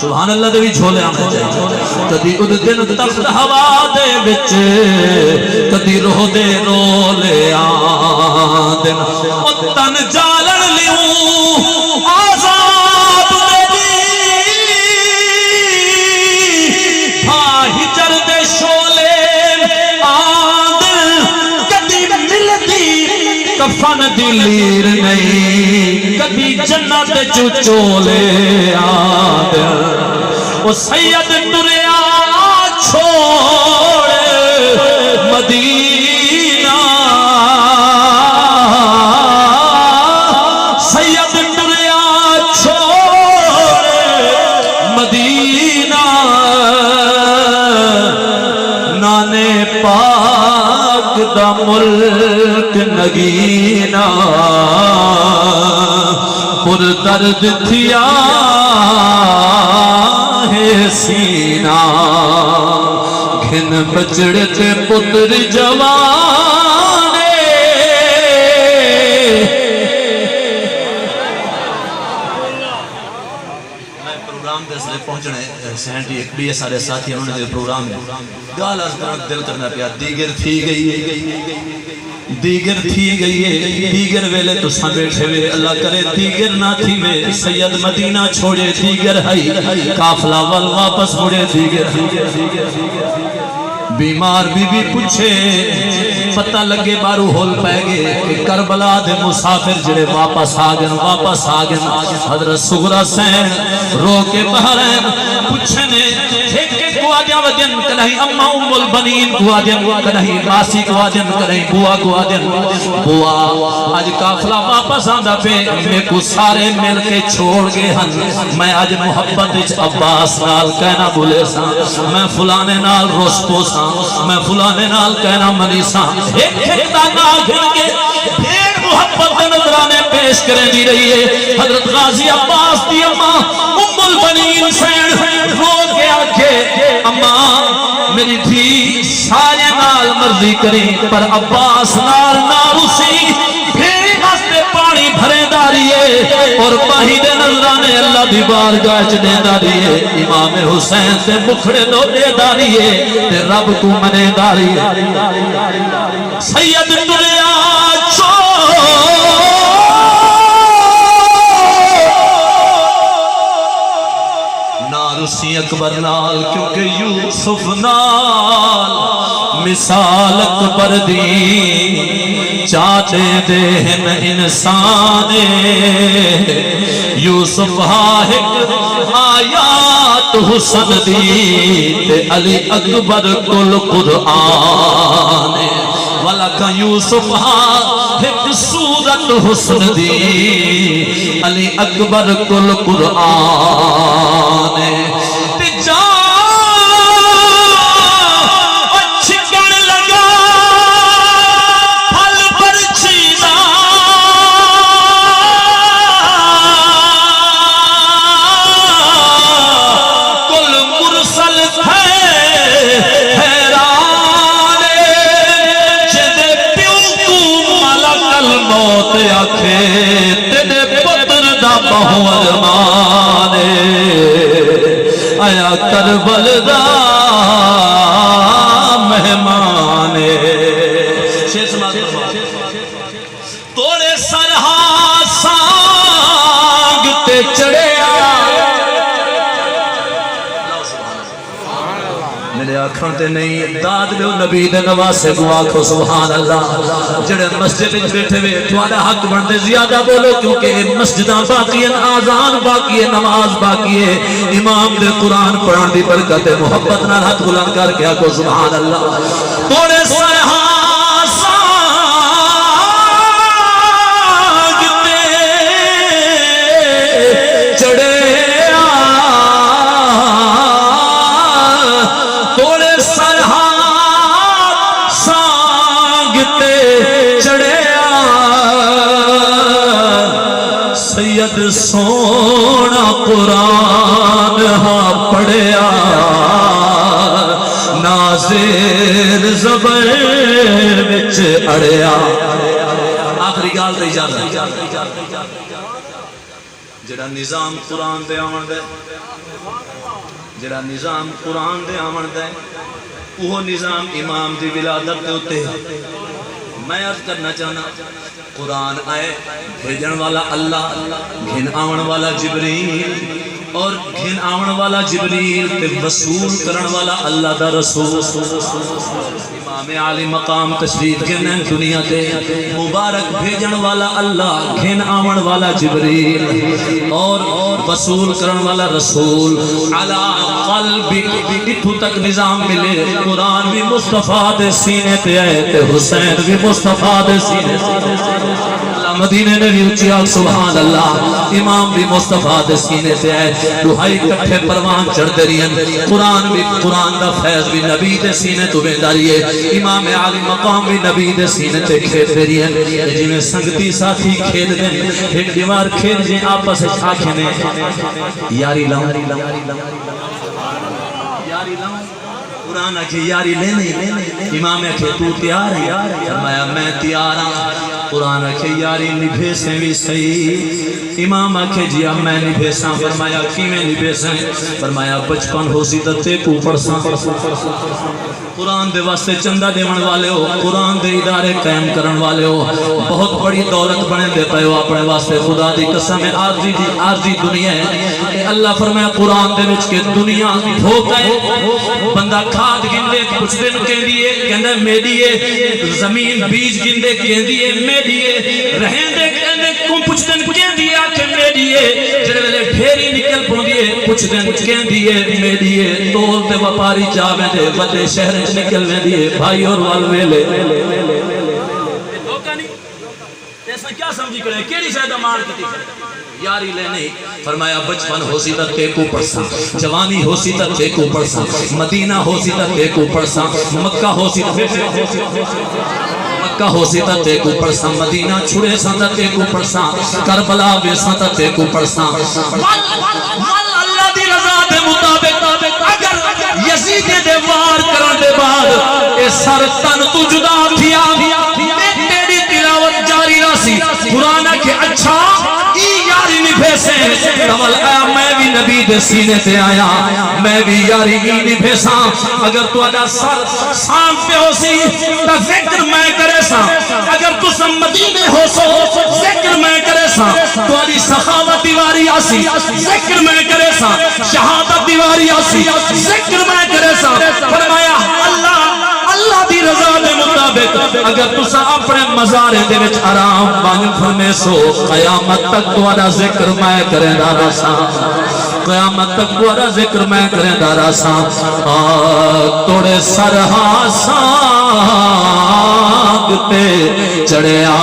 سبحان اللہ دے بھی جھولے آنے چاہیے کدی اد دن تخت ہوا دے بچ کدی روح دے رولے آدن تن جالن لیوں آزاد دے بھائی چر دے شولے آدن کدی ملتی کفن دی لیر نہیں کدی جنت چچولے آدن وہ سید تریا چھوڑ مدینہ سید تریا چھوڑ مدینہ نانے پاک دا ملک نگینہ پر درد تھیا ہے سینہ گھن بچڑتے پتر جوانے میں پروگرام دے سلے پہنچنے سینٹی ایک بھی سارے ساتھی انہوں نے پروگرام میں گال از درد دل کرنا پیا دیگر تھی گئی ہے دیگر تھی گئی ہے دیگر ویلے تو ساں بیٹھے ہوئے اللہ کرے دیگر نہ تھی میں سید مدینہ چھوڑے دیگر ہائی قافلہ وال واپس مڑے دیگر بیمار بی بی پوچھے پتہ لگے بارو ہول پائے گے کہ کربلا دے مسافر جڑے واپس آگن حضرت سغرا سین رو کے باہر ہیں پوچھنے ایک کو آجا ودن کدھیں اما ام البنین کو آجن کدھیں ماسی کو آجن کدھیں بوا کو آجن بوا آج قافلہ واپس آندہ پہ میں کو سارے مل کے چھوڑ گئے ہن میں آج محبت عباس نال کہنا بولے سا میں فلانے نال رشتو سا میں فلانے نال کہنا منی سا ایک دانا گھر کے پھر محبت نظرانے پیش کریں دی رہی ہے حضرت غازی عباس دی اما ام البنین سین رو کے آکھے اما میری تھی سارے نال مرضی کریں پر عباس نال ناروسی پھر ہستے پانی بھرے داریے اور پاہی دے نظرانے اللہ دی بارگاہ چ دے داریے امام حسین تے مکھڑے دو دے داریے تے رب کو منے داریے سید دنیا نارسی اکبر نال کیونکہ یوسف نال مثال اکبر دی چاہتے دہن انسان یوسف ہاہک آیات حسن دی تے علی اکبر کل قرآن وَلَكَ یوسف ہاہک صورت حسن دی علی اکبر کل قرآن تے جان آیا کربل دا مہمان توڑے سرہا سانگ تے چڑے میرے آنکھوں تے نہیں داد لو نبی دے نواسے کو آنکھو سبحان اللہ جڑے مسجد میں بیٹھے ہوئے تمہارا حق بڑھتے زیادہ بولو کیونکہ مسجداں باقی ہیں آذان باقی ہے نماز باقی ہے امام دے قرآن پڑھان دی برکت محبت نہ ہاتھ بلند کر کے آنکھو سبحان اللہ توڑے سرہا سونا قرآن ہاں پڑھیا نازیر زبر وچ اڑیا آخری گال تے اجازت جڑا نظام قرآن دے آمن دے، جڑا نظام قرآن دے آمن دے، وہ نظام امام دی ولادت دے ہوتے ہیں۔ میں عرض کرنا چاہنا قرآن آئے بھیجن والا اللہ، گھن آون والا جبریل، اور گھن آون والا جبریل تے وصول کرن والا اللہ دا رسول امام عالی مقام تشریف گھنن دنیا تے، مبارک بھیجن والا اللہ، گھن آون والا جبریل اور وصول کرن والا رسول علی قلبی، اتھو تک نظام ملے قرآن بھی مصطفیٰ دے سینے تے آئے تے حسین بھی مصطفیٰ دے سینے تے اللہ مدینے نے بھی اچھی آگ سبحان اللہ، امام بھی مصطفیٰ دے سینے تے آئے، دہائی کٹھے پروان چڑھ دے رہی ہیں، قرآن بھی، قرآن دا فیض بھی نبی دے سینے تو بینداری ہے، امام عالی مقام بھی نبی دے سینے تے کھیل دے رہی ہیں، جی میں سنگتی ساتھی کھیل دیں، ایک دیوار کھیل جیں آپس آنکھیں نے یاری لاؤں، یاری لاؤں، قرآن آکھے یاری لینے، امام آکھے تو تیار ہے، فرمایا میں تیار ہوں، قرآن آکھے یاری نبھیسیں بھی صحیح، امام آکھے جی اب میں نبھیساں، فرمایا کی میں نبھیسیں، فرمایا بچپن ہو سی تے کو پڑھساں، قرآن دے واسطے چندہ دیون والے ہو، قرآن دے ادارے قائم کرن والے ہو، بہت بڑی دولت بنے دے پئے ہو اپنے واسطے، خدا دی قسم ہے عارضی دنیا ہے، اللہ فرمایا قرآن دے وچ کہ دنیا دھوکا ہے، بندہ کھاد گندے کچھ دن کہندیے کہندے میڈیے، زمین بیج گندے کہندیے میڈیے، رہندے کہندے کچھ دن کہندیے آکھے میڈیے، جڑے ویلے ڈھیری نکل پوندیے کچھ دن کہندیے میڈیے، تول تے وپاری جاویں دے وڈے شہر نکل میں دیئے بھائی اور والویلے دھوکہ نہیں، ایسا کیا سمجھی کرے کیڑی شاید مار کتی یاری لینے، فرمایا بچپن ہو سی تک تے کو پڑھساں، جوانی ہو سی تک تے کو پڑھساں، مدینہ ہو سی تک تے کو پڑھساں، مکہ ہو سی تک تے کو پڑھساں، مدینہ چھڑے ساں تک تے کو پڑھساں، کربلا بے ساں تک تے کو پڑھساں، اللہ دی رضا دے مطابق اگر یزید دے وار کرن دے بعد اے سر تن تو جدا تھیا تیری تلاوت جاری رہسی، قرآن کے اچھا ای یاری نبھیسیں، کمل آیا میں بھی نبی دے سینے تے آیا، میں بھی یاری ای نبھیساں، اگر تو ادا سر سام پہ ہو سی تا ذکر میں کرے سا، اگر تو مدینے ہو سو ذکر میں کرے سا، تو ادھی سخاوت دیواری آسی ذکر میں کرے سا، شہادت دیواری آسی ذکر میں کرے سا، فرمایا اللہ دی رضا دے مطابق اگر تسا اپنے مزارے دے وچ آرام بانگ فرمے سو، قیامت تک تو ادا ذکر میں کرے دارا سا، قیامت تک تو ادا ذکر میں کرے دارا سا، توڑے سرہا سانگتے چڑھیا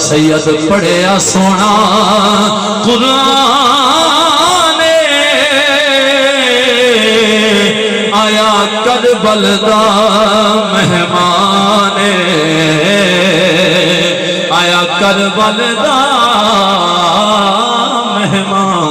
سید پڑھیا سونا قرآن، آیا کربل دا مہمان، آیا کربل دا مہمان،